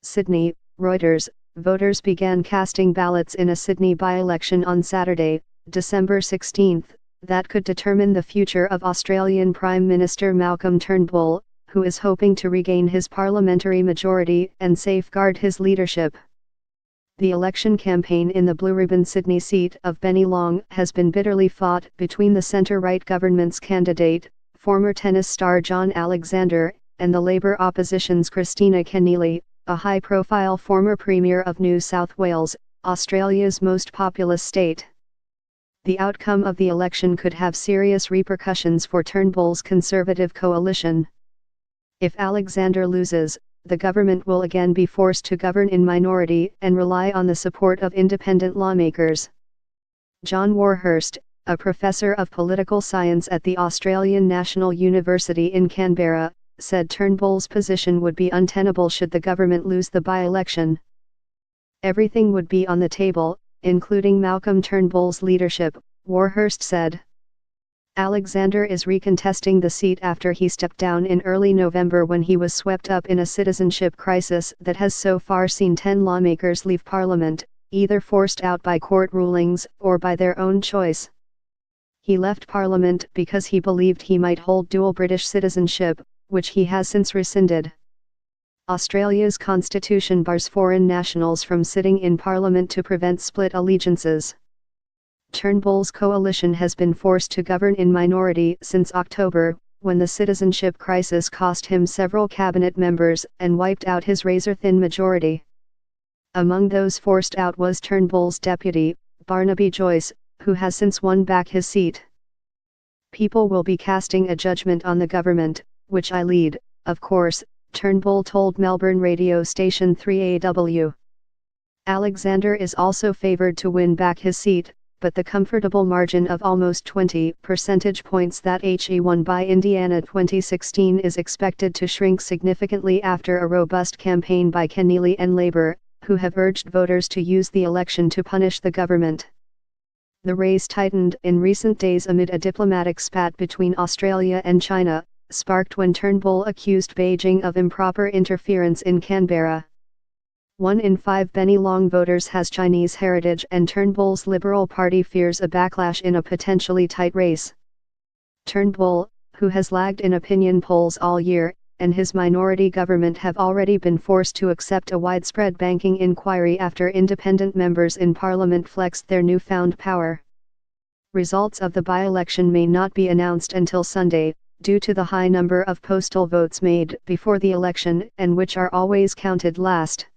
Sydney, Reuters. Voters began casting ballots in a Sydney by-election on Saturday, December 16, that could determine the future of Australian Prime Minister Malcolm Turnbull, who is hoping to regain his parliamentary majority and safeguard his leadership. The election campaign in the Blue Ribbon Sydney seat of Bennelong has been bitterly fought between the centre-right government's candidate, former tennis star John Alexander, and the Labour opposition's Christina Keneally, a high-profile former Premier of New South Wales, Australia's most populous state. The outcome of the election could have serious repercussions for Turnbull's Conservative coalition. If Alexander loses, the government will again be forced to govern in minority and rely on the support of independent lawmakers. John Warhurst, a professor of political science at the Australian National University in Canberra, said Turnbull's position would be untenable should the government lose the by-election. Everything would be on the table, including Malcolm Turnbull's leadership, Warhurst said. Alexander is recontesting the seat after he stepped down in early November when he was swept up in a citizenship crisis that has so far seen 10 lawmakers leave Parliament, either forced out by court rulings or by their own choice. He left Parliament because he believed he might hold dual British citizenship, which he has since rescinded. Australia's constitution bars foreign nationals from sitting in Parliament to prevent split allegiances. Turnbull's coalition has been forced to govern in minority since October, when the citizenship crisis cost him several cabinet members and wiped out his razor-thin majority. Among those forced out was Turnbull's deputy, Barnaby Joyce, who has since won back his seat. People will be casting a judgment on the government, which I lead, of course, Turnbull told Melbourne radio station 3AW. Alexander is also favoured to win back his seat, but the comfortable margin of almost 20 percentage points that he won by Indiana 2016 is expected to shrink significantly after a robust campaign by Keneally and Labour, who have urged voters to use the election to punish the government. The race tightened in recent days amid a diplomatic spat between Australia and China, sparked when Turnbull accused Beijing of improper interference in Canberra. 1 in 5 Bennelong voters has Chinese heritage, and Turnbull's Liberal Party fears a backlash in a potentially tight race. Turnbull, who has lagged in opinion polls all year, and his minority government have already been forced to accept a widespread banking inquiry after independent members in Parliament flexed their newfound power. Results of the by-election may not be announced until Sunday, due to the high number of postal votes made before the election and which are always counted last.